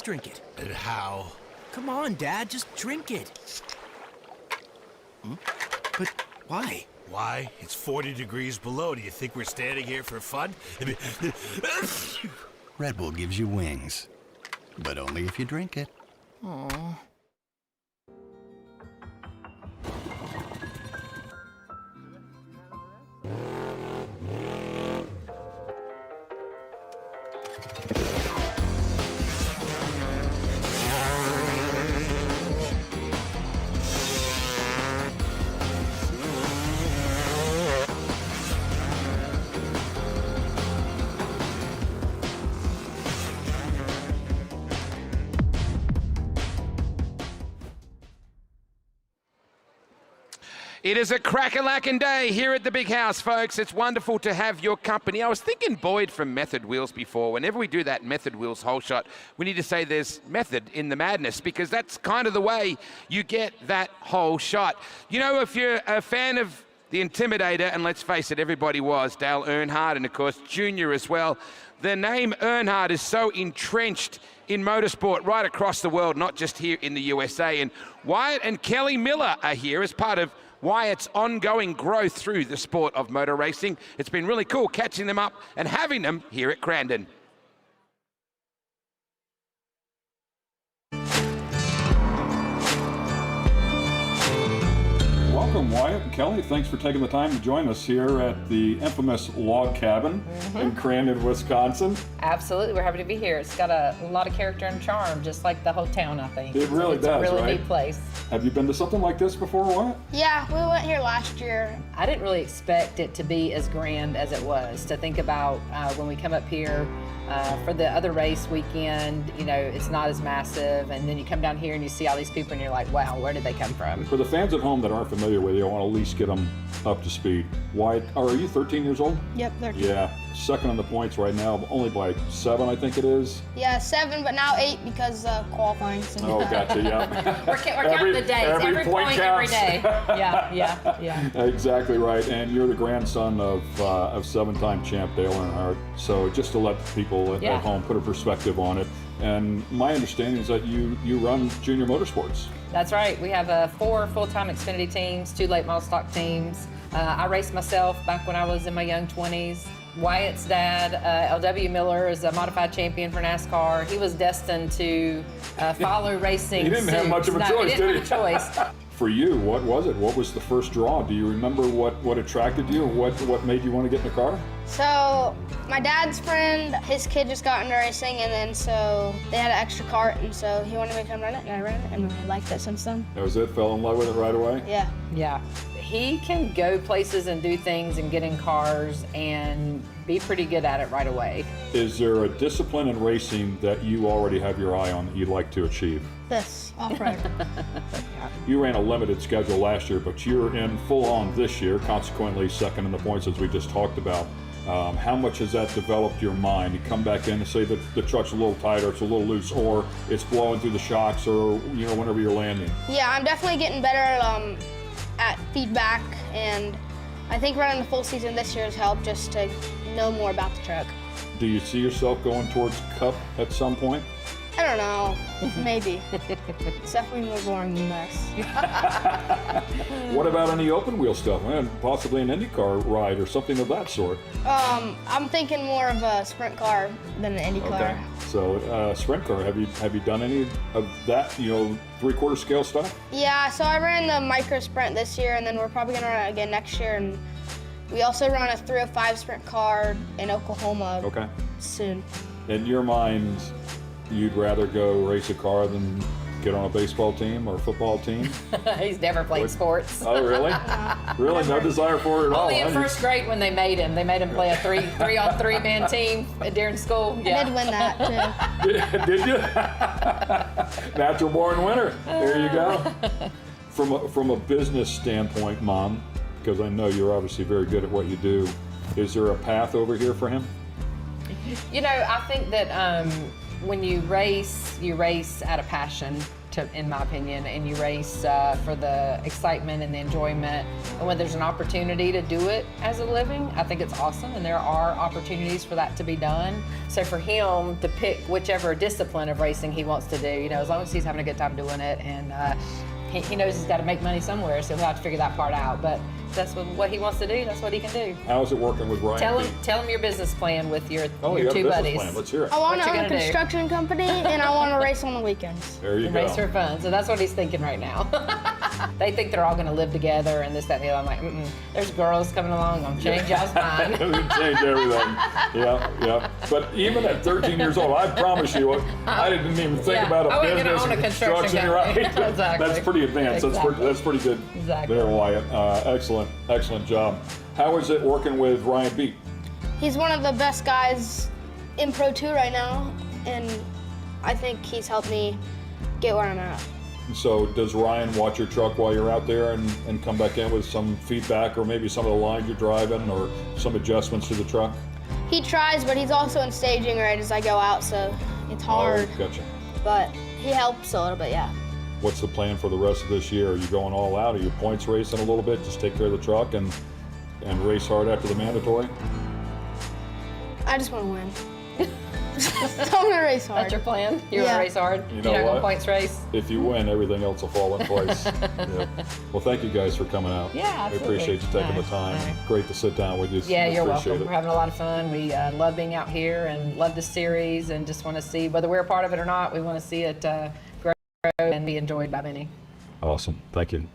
Drink it. And how? Come on, Dad, just drink it. But why? Why? It's 40 degrees below. Do you think we're standing here for fun? Red Bull gives you wings, but only if you drink it. Aww. It is a crack-a-lackin' day here at the Big House, folks. It's wonderful to have your company. I was thinking Boyd from Method Wheels before. Whenever we do that Method Wheels hole shot, we need to say there's method in the madness, because that's kind of the way you get that whole shot. You know, if you're a fan of the Intimidator, and let's face it, everybody was, Dale Earnhardt, and of course Junior as well, the name Earnhardt is so entrenched in motorsport right across the world, not just here in the USA. And Wyatt and Kelly Miller are here as part of Wyatt's ongoing growth through the sport of motor racing. It's been really cool catching them up and having them here at Crandon. Welcome, Wyatt and Kelly. Thanks for taking the time to join us here at the infamous log cabin in Crandon, Wisconsin. Absolutely, we're happy to be here. It's got a lot of character and charm, just like the whole town, I think. It really it's does, a really right? neat place. Have you been to something like this before, Wyatt? Yeah, we went here last year. I didn't really expect it to be as grand as it was. To think about when we come up here for the other race weekend, you know, it's not as massive, and then you come down here and you see all these people and you're like, wow, where did they come from? For the fans at home that aren't familiar with you, I want to at least get them up to speed. Wyatt, are you 13 years old? Yep, 13. Yeah, second on the points right now, only by 7, I think it is. Yeah, 7, but now 8 because qualifying. Oh, gotcha, yeah. We're counting the days. Every point every counts. day. Yeah. Exactly right, and you're the grandson of 7-time champ Dale Earnhardt. So just to let people at home put a perspective on it. And my understanding is that you run Junior Motorsports. That's right. We have 4 full-time Xfinity teams, 2 late model stock teams. I raced myself back when I was in my young 20s. Wyatt's dad, L.W. Miller, is a modified champion for NASCAR. He was destined to follow racing. He didn't have much of a choice, did he? Didn't have a choice. For you, what was it? What was the first draw? Do you remember what attracted you, or what made you want to get in the car? So my dad's friend, his kid just got into racing, and then so they had an extra cart, and so he wanted me to come run it, and I ran it, and I liked it since then. That was it? Fell in love with it right away? Yeah. Yeah. He can go places and do things and get in cars and be pretty good at it right away. Is there a discipline in racing that you already have your eye on that you'd like to achieve? This, off-road. You ran a limited schedule last year, but you're in full-on this year, consequently second in the points as we just talked about. How much has that developed your mind? You come back in and say that the truck's a little tighter, it's a little loose, or it's blowing through the shocks, or whenever you're landing. Yeah, I'm definitely getting better at feedback, and I think running the full season this year has helped just to know more about the truck. Do you see yourself going towards Cup at some point? I don't know, maybe. It's definitely more boring than this. What about any open wheel stuff? And possibly an IndyCar ride or something of that sort. I'm thinking more of a sprint car than an Indy car. Okay. So sprint car, have you done any of that, 3/4 scale stuff? Yeah, so I ran the micro sprint this year, and then we're probably gonna run it again next year. And we also run a 305 sprint car in Oklahoma soon. In your mind, you'd rather go race a car than get on a baseball team or a football team? He's never played sports. Oh, really? Really? No desire for it at all? Only in first grade when they made him. They made him play a 3-on-3 man team during school. Yeah. I did win that, too. Did you? Natural born winner. There you go. From a business standpoint, Mom, because I know you're obviously very good at what you do, is there a path over here for him? I think that when you race out of passion in my opinion, and you race for the excitement and the enjoyment. And when there's an opportunity to do it as a living, I think it's awesome, and there are opportunities for that to be done. So for him to pick whichever discipline of racing he wants to do, you know, as long as he's having a good time doing it, and he knows he's got to make money somewhere, so he'll have to figure that part out. But that's what he wants to do. That's what he can do. How's it working with Ryan? Tell him your business plan with your you two buddies. Plan. Let's hear it. I want to own a construction company, and I want to race on the weekends. There you go. Race for fun. So that's what he's thinking right now. They think they're all going to live together and this, that, and the other. I'm like, there's girls coming along. I'm change y'all's mind. Change everything. Yeah. But even at 13 years old, I promise you, I didn't even think about a business own a construction right? Exactly. That's pretty advanced. Exactly. That's pretty good. Exactly. There, Wyatt. Excellent job. How is it working with Ryan Beat? He's one of the best guys in Pro 2 right now, and I think he's helped me get where I'm at. So does Ryan watch your truck while you're out there and come back in with some feedback, or maybe some of the lines you're driving, or some adjustments to the truck? He tries, but he's also in staging right as I go out, so it's hard. Oh, gotcha. But he helps a little bit, yeah. What's the plan for the rest of this year? Are you going all out? Are you points racing a little bit, just take care of the truck and race hard after the mandatory? I just want to win. I'm going to race hard. That's your plan? You're going to race hard? You know You're not what? going to points race? If you win, everything else will fall in place. Yeah. Well, thank you guys for coming out. Yeah, absolutely. I appreciate you taking the time. Great to sit down with you. Yeah, you're Appreciate welcome. it. We're having a lot of fun. We love being out here and love the series, and just want to see, whether we're a part of it or not, we want to see it grow and be enjoyed by many. Awesome. Thank you.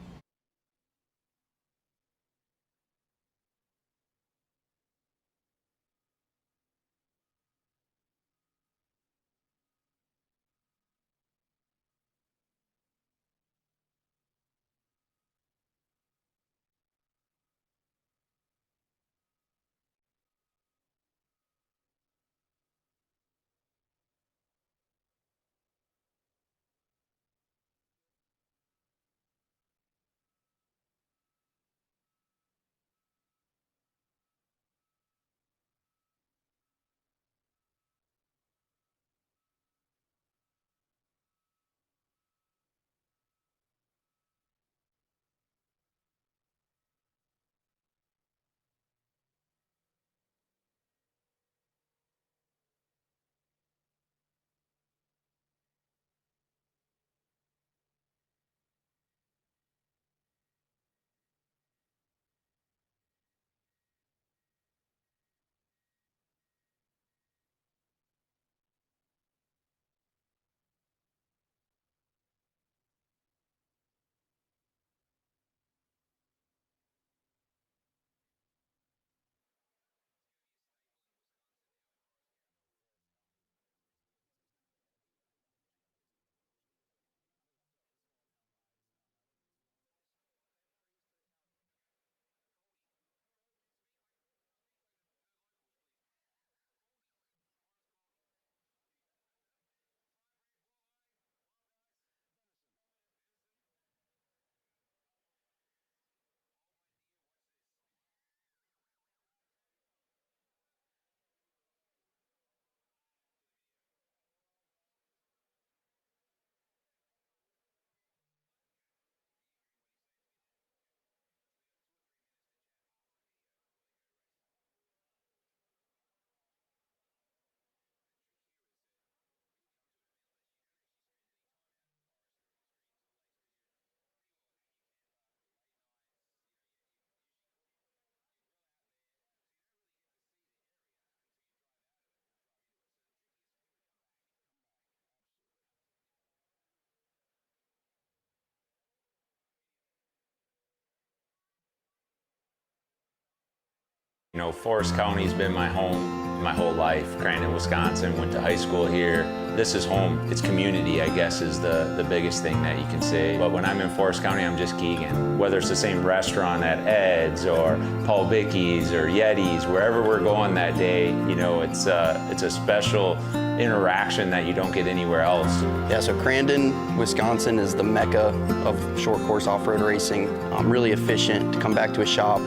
You know, Forest County's been my home my whole life. Crandon, Wisconsin, went to high school here. This is home. It's community, I guess, is the biggest thing that you can say. But when I'm in Forest County, I'm just Keegan. Whether it's the same restaurant at Ed's or Paul Bickey's or Yeti's, wherever we're going that day, you know, it's a special interaction that you don't get anywhere else. Yeah, so Crandon, Wisconsin is the mecca of short course off-road racing. Really efficient to come back to a shop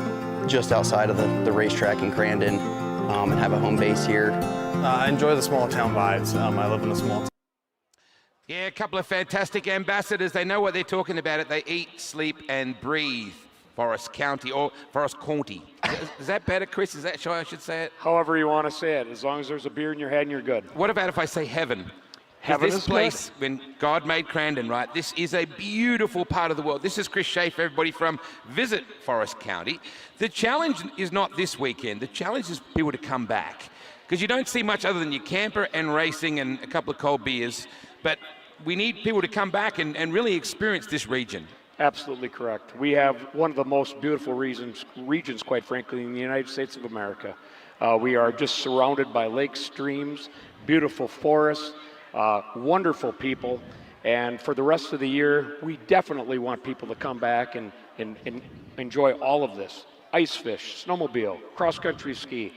just outside of the racetrack in Crandon and have a home base here. I enjoy the small town vibes. I live in a small town. Yeah, a couple of fantastic ambassadors. They know what they're talking about. It. They eat, sleep, and breathe Forest County, or Forest County. Is that better, Chris? Is that how I should say it? However you want to say it. As long as there's a beer in your hand, you're good. What about if I say heaven? Heaven this is place, when God made Crandon, right, this is a beautiful part of the world. This is Chris Schaefer, everybody from Visit Forest County. The challenge is not this weekend. The challenge is people to come back. Because you don't see much other than your camper and racing and a couple of cold beers. But we need people to come back and really experience this region. Absolutely correct. We have one of the most beautiful regions, quite frankly, in the United States of America. We are just surrounded by lakes, streams, beautiful forests, wonderful people. And for the rest of the year, we definitely want people to come back and enjoy all of this. Ice fish, snowmobile, cross-country ski.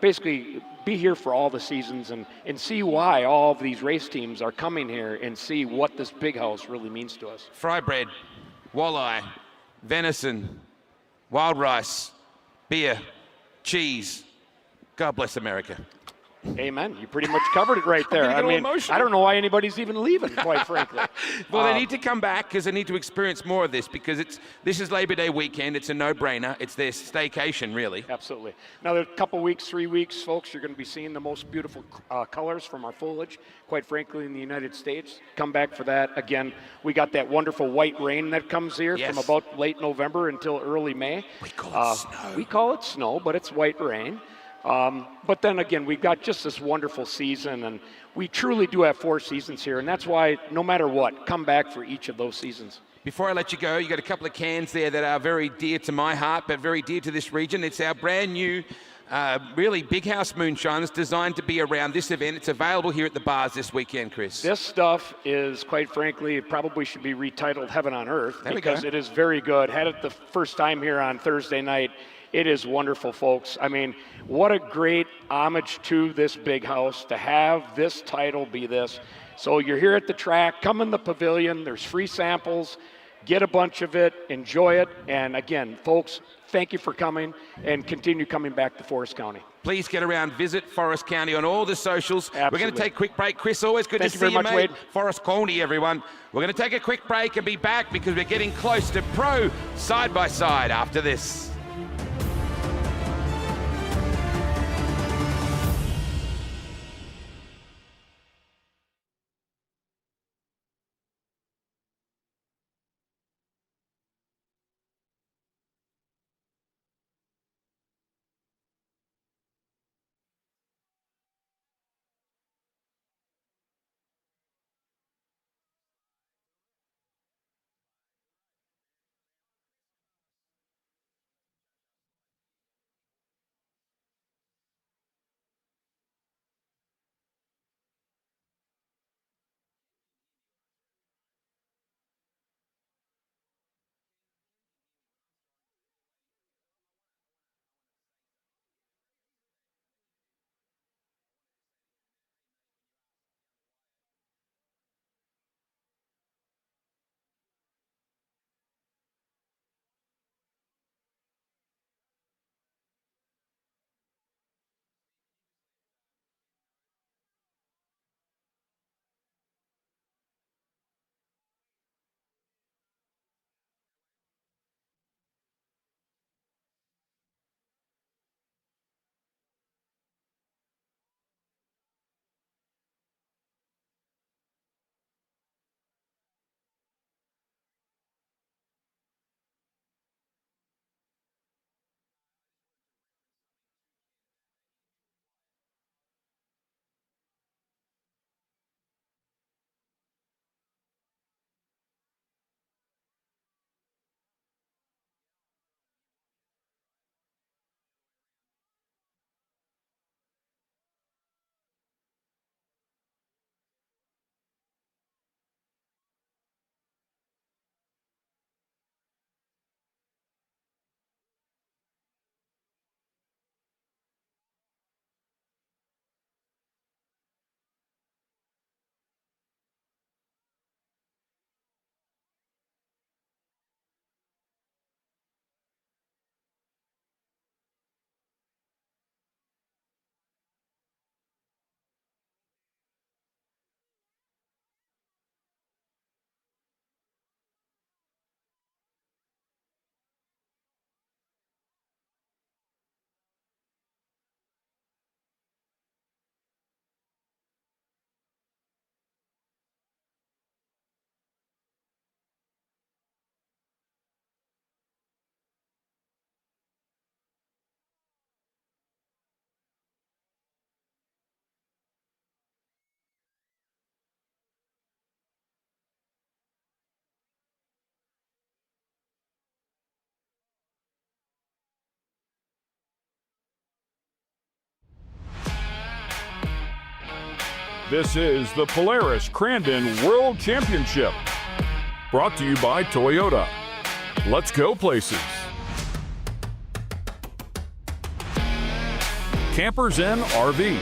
Basically, be here for all the seasons and see why all of these race teams are coming here and see what this big house really means to us. Fry bread, walleye, venison, wild rice, beer, cheese. God bless America. Amen. You pretty much covered it right there. I mean, I don't know why anybody's even leaving, quite frankly. Well, they need to come back because they need to experience more of this, because this is Labor Day weekend. It's a no-brainer. It's their staycation, really. Absolutely. Another couple weeks, 3 weeks, folks, you're going to be seeing the most beautiful colors from our foliage, quite frankly, in the United States. Come back for that. Again, we got that wonderful white rain that comes here from about late November until early May. We call it snow. We call it snow, but it's white rain. But then again, we've got just this wonderful season, and we truly do have 4 seasons here, and that's why no matter what, come back for each of those seasons. Before I let you go, you got a couple of cans there that are very dear to my heart, but very dear to this region. It's our brand new, really big house moonshine. It's designed to be around this event. It's available here at the bars this weekend, Chris. This stuff is, quite frankly, it probably should be retitled Heaven on Earth, because it is very good. Had it the first time here on Thursday night. It is wonderful, folks. I mean, what a great homage to this big house to have this title be this. So you're here at the track, come in the pavilion, there's free samples, get a bunch of it, enjoy it. And again, folks, thank you for coming and continue coming back to Forest County. Please get around, visit Forest County on all the socials. Absolutely. We're going to take a quick break. Chris, always good Thank to you see very you, much, mate. Wade. Forest County, everyone. We're going to take a quick break and be back because we're getting close to pro side-by-side after this. This is the Polaris Crandon World Championship, brought to you by Toyota. Let's go places. Campers and RV,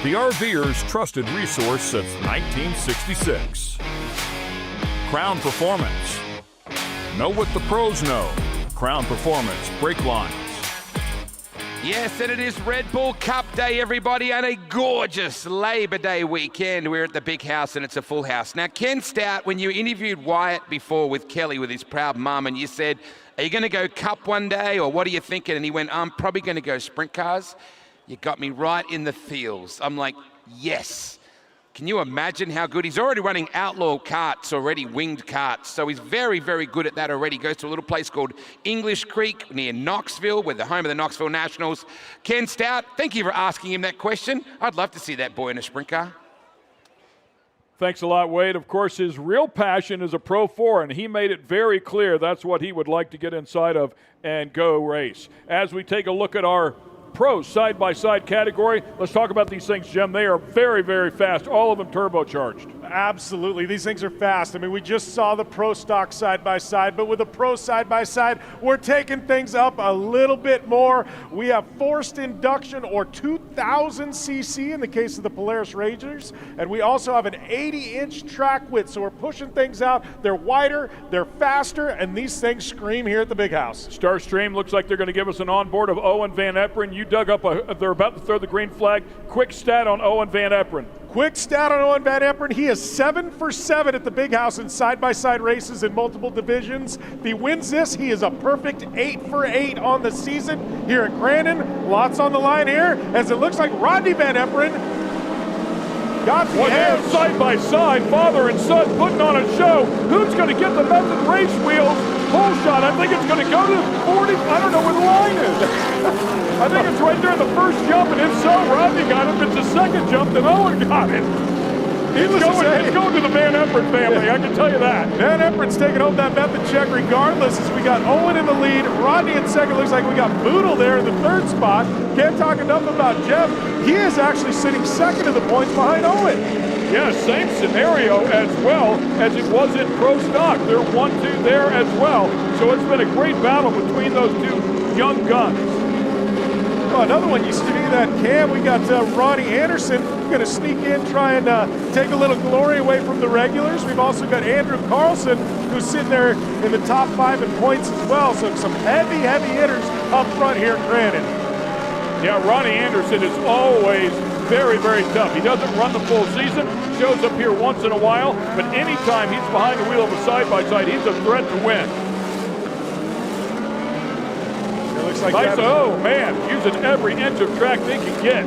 the RVer's trusted resource since 1966. Crown Performance. Know what the pros know. Crown Performance brake lines. Yes, and it is Red Bull Cup Day, everybody, and a gorgeous Labor Day weekend. We're at the big house, and it's a full house. Now, Ken Stout, when you interviewed Wyatt before with Kelly, with his proud mum, and you said, are you going to go Cup one day, or what are you thinking? And he went, I'm probably going to go sprint cars. You got me right in the feels. I'm like, yes. Can you imagine how good? He's already running outlaw karts already, winged karts. So he's very, very good at that already. Goes to a little place called English Creek near Knoxville, with the home of the Knoxville Nationals. Ken Stout, thank you for asking him that question. I'd love to see that boy in a sprint car. Thanks a lot, Wade. Of course, his real passion is a Pro 4, and he made it very clear that's what he would like to get inside of and go race. As we take a look at our Pro side-by-side category, let's talk about these things, Jim. They are very, very fast, all of them turbocharged. Absolutely. These things are fast. I mean, we just saw the Pro stock side-by-side, but with the Pro side-by-side, we're taking things up a little bit more. We have forced induction, or 2,000 cc in the case of the Polaris Rangers, and we also have an 80-inch track width, so we're pushing things out. They're wider, they're faster, and these things scream here at the big house. Starstream looks like they're going to give us an onboard of Owen Van Eperen. You dug up they're about to throw the green flag. Quick stat on Owen Van Eperen. Quick stat on Owen Van Eperen. He is 7 for 7 at the big house in side-by-side races in multiple divisions. If he wins this, he is a perfect 8 for 8 on the season here at Crandon. Lots on the line here, as it looks like Rodney Van Eperen got the edge. Side-by-side, father and son putting on a show. Who's going to get the Method race wheels? Whole shot. I think it's going to go to 40. I don't know where the line is. I think it's right there in the first jump, and if so, Rodney got it. If it's the second jump, then Owen got it. It's going to the Van Eperen family, I can tell you that. Van Eperen's taking home that method check regardless, as we got Owen in the lead. Rodney in second. Looks like we got Boodle there in the third spot. Can't talk enough about Jeff. He is actually sitting second in the points behind Owen. Yeah, same scenario as well as it was in Pro Stock. They're 1-2 there as well. So it's been a great battle between those two young guns. Oh, another one used to be that Cam. We got Ronnie Anderson going to sneak in, try and take a little glory away from the regulars. We've also got Andrew Carlson, who's sitting there in the top 5 in points as well. So some heavy, heavy hitters up front here at Crandon. Yeah, Ronnie Anderson is always very, very tough. He doesn't run the full season, shows up here once in a while, but anytime he's behind the wheel of a side-by-side, he's a threat to win. It looks like nice, oh man, using every inch of track they can get.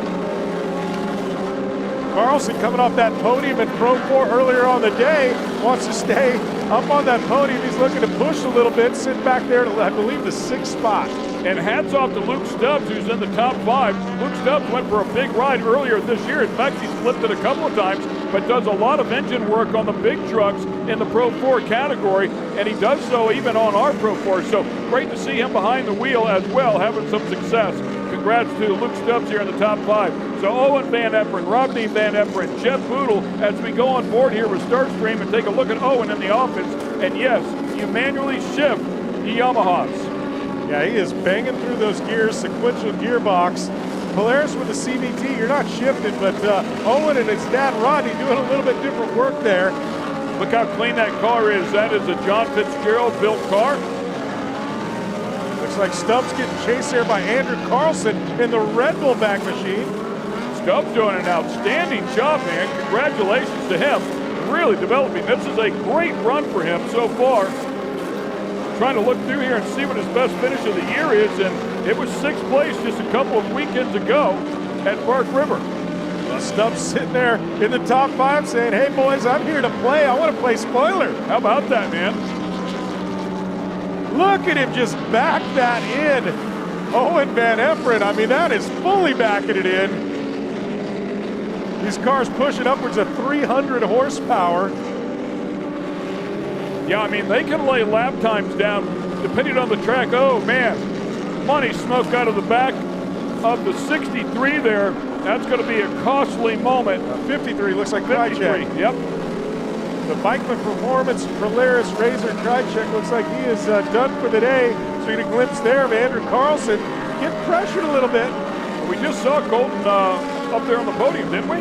Carlson coming off that podium in Pro 4 earlier on the day, wants to stay up on that podium. He's looking to push a little bit, sit back there to, I believe, the 6th spot. And hats off to Luke Stubbs, who's in the top 5. Luke Stubbs went for a big ride earlier this year. In fact, he's flipped it a couple of times, but does a lot of engine work on the big trucks in the Pro 4 category, and he does so even on our Pro 4. So great to see him behind the wheel as well, having some success. Congrats to Luke Stubbs here in the top 5. So Owen Van Eperen, Rodney Van Eperen, Jeff Boodle, as we go on board here with Starstream and take a look at Owen in the office. And yes, you manually shift the Yamahas. Yeah, he is banging through those gears, sequential gearbox. Polaris with the CVT, you're not shifting, but Owen and his dad Rodney doing a little bit different work there. Look how clean that car is. That is a John Fitzgerald built car. Looks like Stubbs getting chased there by Andrew Carlson in the Red Bull back machine. Stubbs doing an outstanding job, man. Congratulations to him. Really developing. This is a great run for him so far. Trying to look through here and see what his best finish of the year is, and it was 6th place just a couple of weekends ago at Park River. Stubbs sitting there in the top 5 saying, hey boys, I'm here to play. I want to play spoiler. How about that, man? Look at him just back that in. Owen Van Eperen, I mean, that is fully backing it in. These cars pushing upwards of 300 horsepower. Yeah, I mean, they can lay lap times down depending on the track. Oh, man. Money smoke out of the back of the 63 there That's going to be a costly moment. 53 looks like 53, Krychek. yep. The Bikeman Performance Polaris Razor Krychek looks like he is done for the day. So you get a glimpse there of Andrew Carlson getting pressured a little bit. We just saw Colton up there on the podium, didn't we?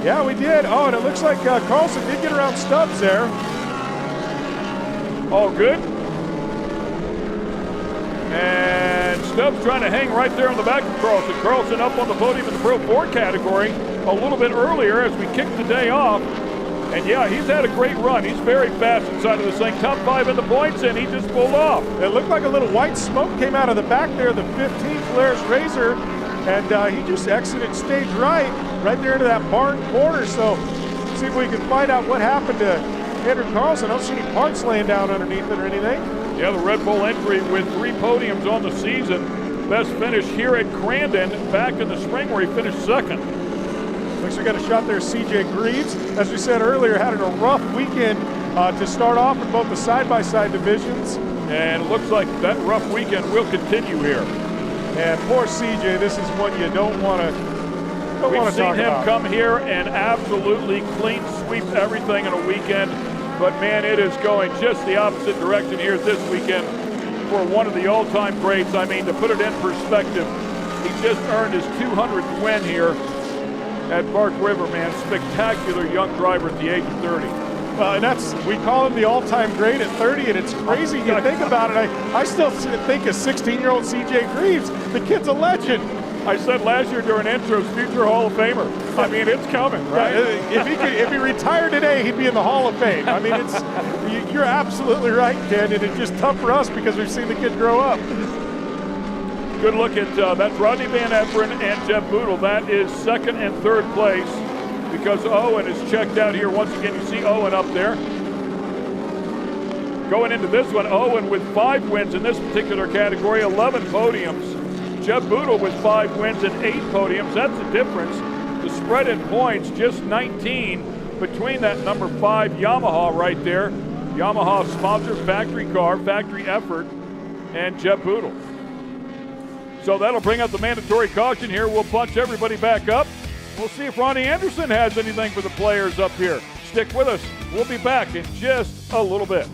Yeah, we did. Oh, and it looks like Carlson did get around Stubbs there. All good. And Stubbs trying to hang right there on the back of Carlson. Carlson up on the podium in the Pro 4 category a little bit earlier as we kicked the day off. And yeah, he's had a great run. He's very fast inside of this thing. Top 5 in the points, and he just pulled off. It looked like a little white smoke came out of the back there, the 15th Polaris Razor, and he just exited stage right there into that barn corner. So see if we can find out what happened to Andrew Carlson. I don't see any parts laying down underneath it or anything. Yeah, the Red Bull entry with 3 podiums on the season. Best finish here at Crandon back in the spring where he finished 2nd. Looks like we got a shot there, CJ Greaves. As we said earlier, had a rough weekend to start off in both the side-by-side divisions. And it looks like that rough weekend will continue here. And poor CJ, this is one you don't want to talk about. We've seen him come here and absolutely clean sweep everything in a weekend. But man, it is going just the opposite direction here this weekend for one of the all-time greats. I mean, to put it in perspective, he just earned his 200th win here at Bark River, man. Spectacular young driver at the age of 30. Well, and we call him the all-time great at 30, and it's crazy you think about it. I still think of 16-year-old CJ Greaves. The kid's a legend. I said last year during intros, future Hall of Famer. I mean, it's coming, right? If he retired today, he'd be in the Hall of Fame. I mean, you're absolutely right, Ken, and it's just tough for us because we've seen the kid grow up. Good look at that's Rodney Van Efferen and Jeff Boodle. That is 2nd and 3rd place because Owen is checked out here. Once again, you see Owen up there. Going into this one, Owen with 5 wins in this particular category, 11 podiums. Jeff Boodle with 5 wins and 8 podiums. That's the difference. The spread in points, just 19 between that number 5 Yamaha right there. Yamaha sponsored factory car, factory effort, and Jeff Boodle. So that'll bring up the mandatory caution here. We'll bunch everybody back up. We'll see if Ronnie Anderson has anything for the players up here. Stick with us. We'll be back in just a little bit.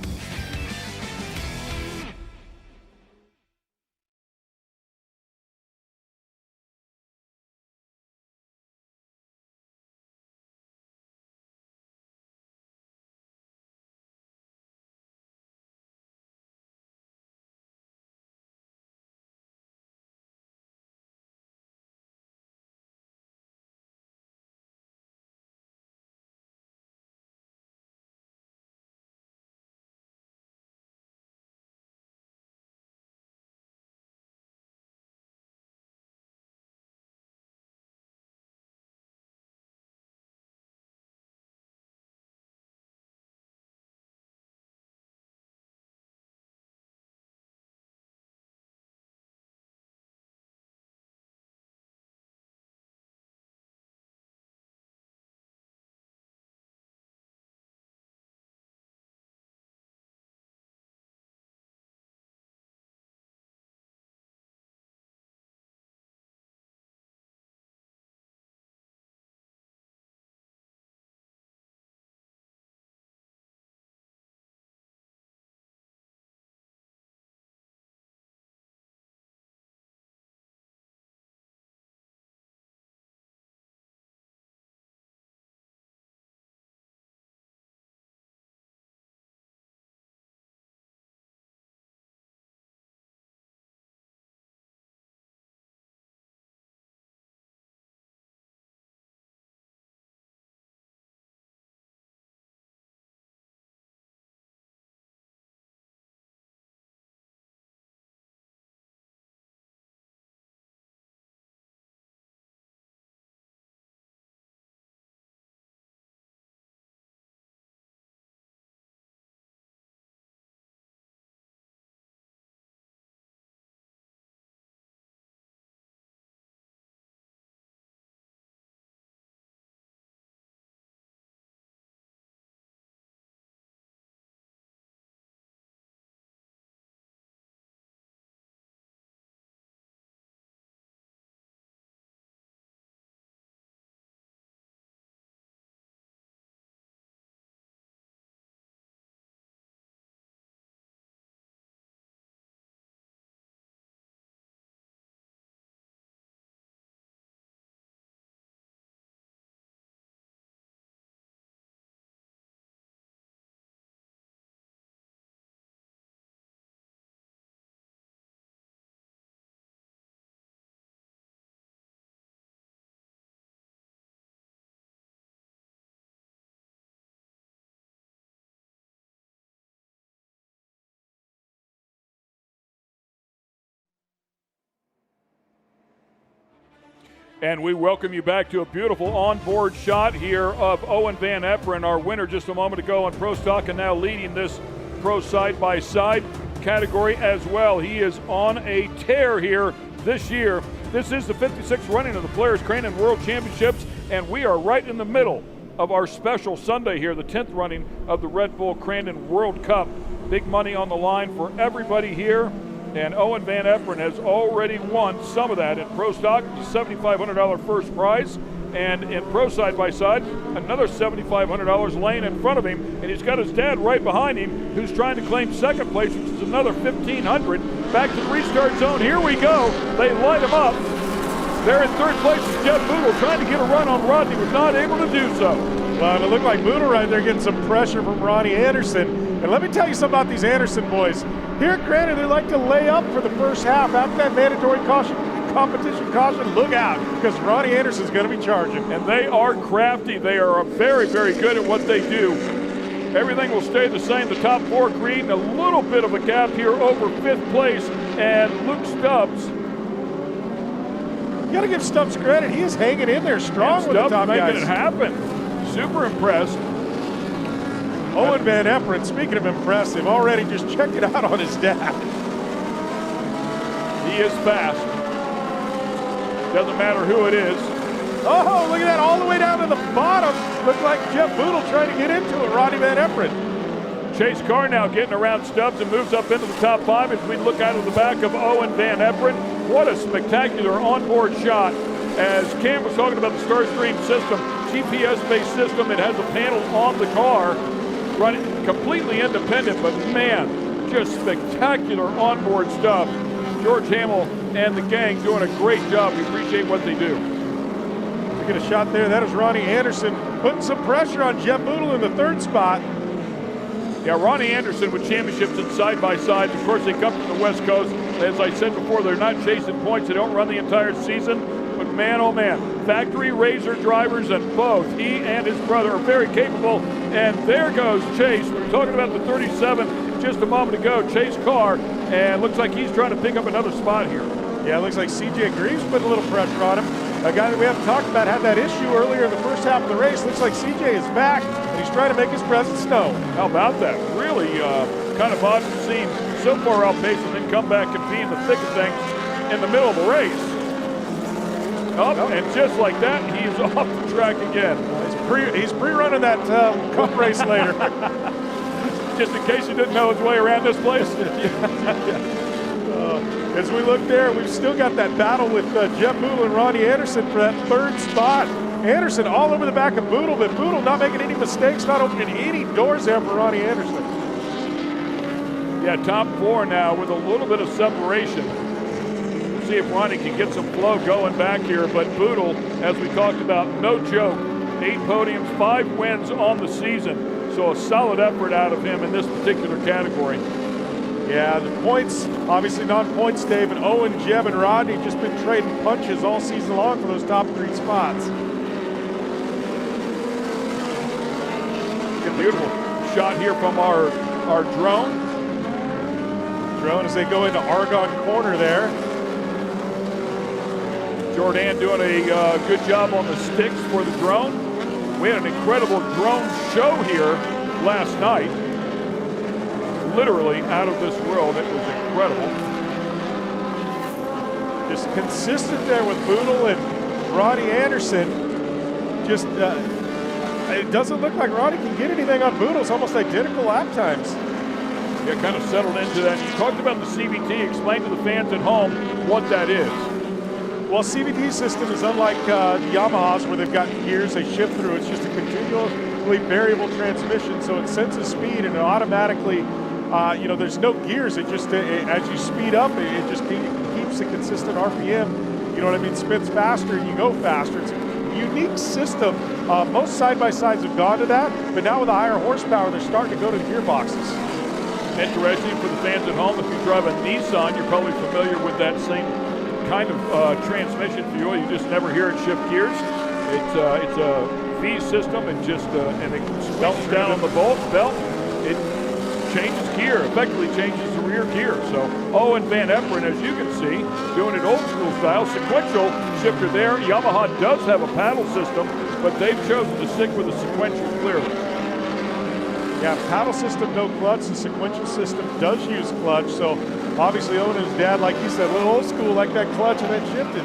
And we welcome you back to a beautiful onboard shot here of Owen Van Eperen, our winner just a moment ago on Pro Stock, and now leading this Pro Side-by-Side category as well. He is on a tear here this year. This is the 56th running of the Polaris Cranon World Championships, and we are right in the middle of our special Sunday here, the 10th running of the Red Bull Crandon World Cup. Big money on the line for everybody here. And Owen Van Eperen has already won some of that in Pro Stock, $7,500 first prize, and in Pro Side-by-Side, another $7,500 laying in front of him, and he's got his dad right behind him who's trying to claim second place, which is another $1,500. Back to the restart zone, here we go. They light him up. There in third place is Jeff Boodle trying to get a run on Rodney, was not able to do so. Well, it looked like Boodle right there getting some pressure from Ronnie Anderson. And let me tell you something about these Anderson boys. Here at Crandon, they like to lay up for the first half. After that mandatory competition caution, look out, because Ronnie Anderson's going to be charging. And they are crafty. They are very, very good at what they do. Everything will stay the same. The top four green, a little bit of a gap here over fifth place, and Luke Stubbs. You got to give Stubbs credit. He is hanging in there strong with the top guys. Making it happen. Super impressed. Owen Van Eperen, speaking of impressive, already just checked it out on his dad. He is fast. Doesn't matter who it is. Oh, look at that, all the way down to the bottom. Looked like Jeff Boodle trying to get into it, Ronnie Van Eperen. Chase Carr now getting around Stubbs and moves up into the top five as we look out of the back of Owen Van Eperen. What a spectacular onboard shot. As Cam was talking about the Starstream system, GPS-based system, it has a panel on the car, running completely independent, but man, just spectacular onboard stuff. George Hamill and the gang doing a great job. We appreciate what they do. We get a shot there. That is Ronnie Anderson putting some pressure on Jeff Boodle in the third spot. Yeah, Ronnie Anderson with championships in side-by-sides. Of course, they come from the West Coast. As I said before, they're not chasing points. They don't run the entire season. But man, oh man, factory razor drivers, and both he and his brother are very capable. And there goes Chase. We were talking about the 37 just a moment ago, Chase Carr, and looks like he's trying to pick up another spot here. Yeah, it looks like CJ Greaves putting a little pressure on him. A guy that we haven't talked about had that issue earlier in the first half of the race. Looks like CJ is back, and he's trying to make his presence known. How about that? Really kind of odd to see him so far outpace and then come back and be in the thick of things in the middle of the race. And just like that, he is off the track again. He's pre-running that cup race later. Just in case you didn't know his way around this place. As we look there, we've still got that battle with Jeff Boodle and Ronnie Anderson for that third spot. Anderson all over the back of Boodle, but Boodle not making any mistakes, not opening any doors there for Ronnie Anderson. Yeah, top four now with a little bit of separation. We'll see if Ronnie can get some flow going back here, but Boodle, as we talked about, no joke. 8 podiums, 5 wins on the season. So a solid effort out of him in this particular category. Yeah, the points, obviously non-points, Dave, and Owen, Jeb, and Rodney just been trading punches all season long for those top 3 spots. A beautiful shot here from our drone. Drone as they go into Argonne Corner there. Jordan doing a good job on the sticks for the drone. We had an incredible drone show here last night. Literally out of this world. It was incredible. Just consistent there with Boodle and Ronnie Anderson. Just, it doesn't look like Ronnie can get anything on Boodle. It's almost identical lap times. Yeah, kind of settled into that. You talked about the CVT. Explain to the fans at home what that is. Well, CVT system is unlike the Yamahas where they've got gears they shift through. It's just a continually variable transmission, so it senses speed and it automatically, there's no gears. It just, as you speed up, it just keeps a consistent RPM. You know what I mean? Spins faster and you go faster. It's a unique system. Most side-by-sides have gone to that, but now with the higher horsepower, they're starting to go to the gearboxes. Interesting for the fans at home. If you drive a Nissan, you're probably familiar with that same kind of transmission fuel. You just never hear it shift gears. It's a V system. It just and it belts down on the belt. changes gear, effectively changes the rear gear. So Owen Van Eperen, as you can see, doing it old school style, sequential shifter there. Yamaha does have a paddle system, but they've chosen to stick with the sequential clearly. Yeah, paddle system, no clutch. The sequential system does use clutch. So obviously Owen and his dad, like you said, a little old school, like that clutch and then shifted.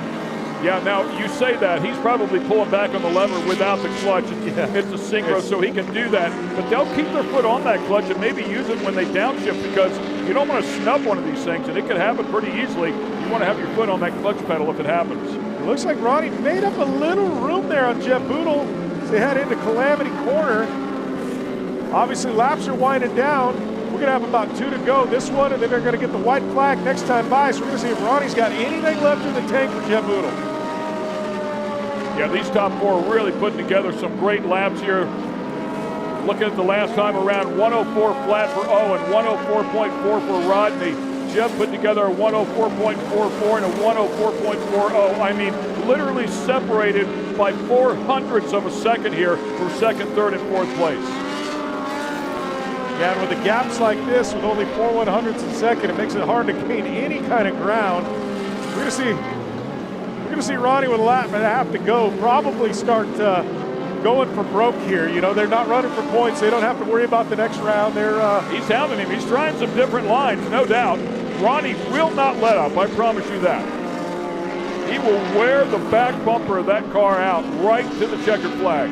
Yeah, now you say that. He's probably pulling back on the lever without the clutch. It's a synchro, so he can do that. But they'll keep their foot on that clutch and maybe use it when they downshift, because you don't want to snub one of these things, and it could happen pretty easily. You want to have your foot on that clutch pedal if it happens. It looks like Ronnie made up a little room there on Jeff Boodle as they head into Calamity Corner. Obviously, laps are winding down. We're going to have about 2 to go this one, and then they're going to get the white flag next time by. So we're going to see if Ronnie's got anything left in the tank for Jeff Boodle. Yeah, these top 4 are really putting together some great laps here. Looking at the last time around, 104 flat for Owen, 104.4 for Rodney. Jeff put together a 104.44 and a 104.40. I mean, literally separated by 0.04 of a second here for second, third, and fourth place. Yeah, and with the gaps like this, with only 4/100ths a second, it makes it hard to gain any kind of ground. We're gonna see Ronnie with a lap and a half to go probably start going for broke here. You know, they're not running for points. They don't have to worry about the next round. He's hounding him. He's trying some different lines, no doubt. Ronnie will not let up, I promise you that. He will wear the back bumper of that car out right to the checkered flag.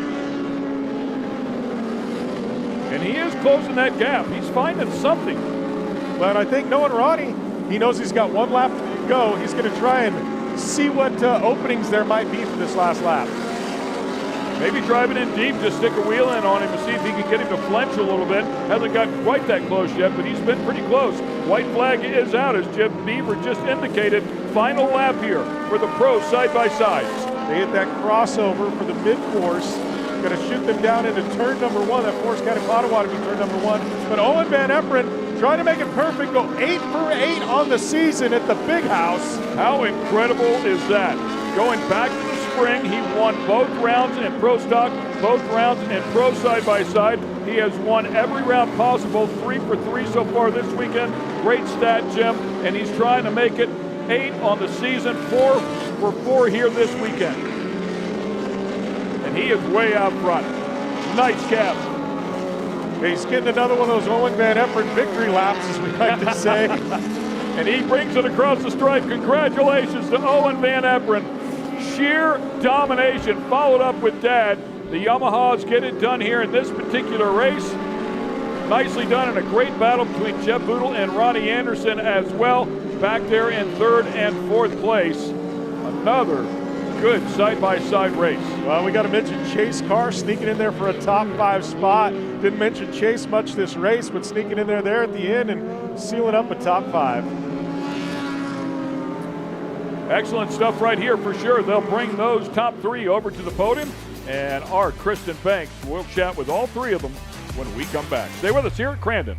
And he is closing that gap. He's finding something. But I think knowing Ronnie, he knows he's got 1 lap to go. He's going to try and see what openings there might be for this last lap. Maybe driving in deep, just stick a wheel in on him to see if he can get him to flinch a little bit. Hasn't gotten quite that close yet, but he's been pretty close. White flag is out, as Jim Beaver just indicated. Final lap here for the pros side-by-sides. They hit that crossover for the mid-course. Going to shoot them down into turn number 1. That Forest County Potawatomi be turn number 1. But Owen Van Eperen trying to make it perfect, go 8 for 8 on the season at the Big House. How incredible is that? Going back to the spring, he won both rounds in Pro Stock, both rounds in Pro Side-by-Side. He has won every round possible, 3 for 3 so far this weekend. Great stat, Jim, and he's trying to make it 8 on the season, 4 for 4 here this weekend. And he is way out front. Nice cap. He's getting another one of those Owen Van Eperen victory laps, as we like to say. And he brings it across the stripe. Congratulations to Owen Van Eperen. Sheer domination, followed up with Dad. The Yamahas get it done here in this particular race. Nicely done, and a great battle between Jeff Boodle and Ronnie Anderson as well. Back there in 3rd and 4th place. Another good side-by-side race. Well, we got to mention Chase Carr sneaking in there for a top 5 spot. Didn't mention Chase much this race, but sneaking in there at the end and sealing up a top 5. Excellent stuff right here for sure. They'll bring those top 3 over to the podium, and our Kristen Banks will chat with all 3 of them when we come back. Stay with us here at Crandon.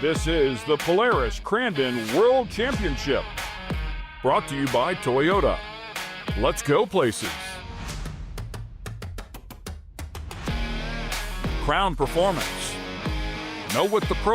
This is the Polaris Crandon World Championship. Brought to you by Toyota. Let's go places. Crown Performance. Know what the pros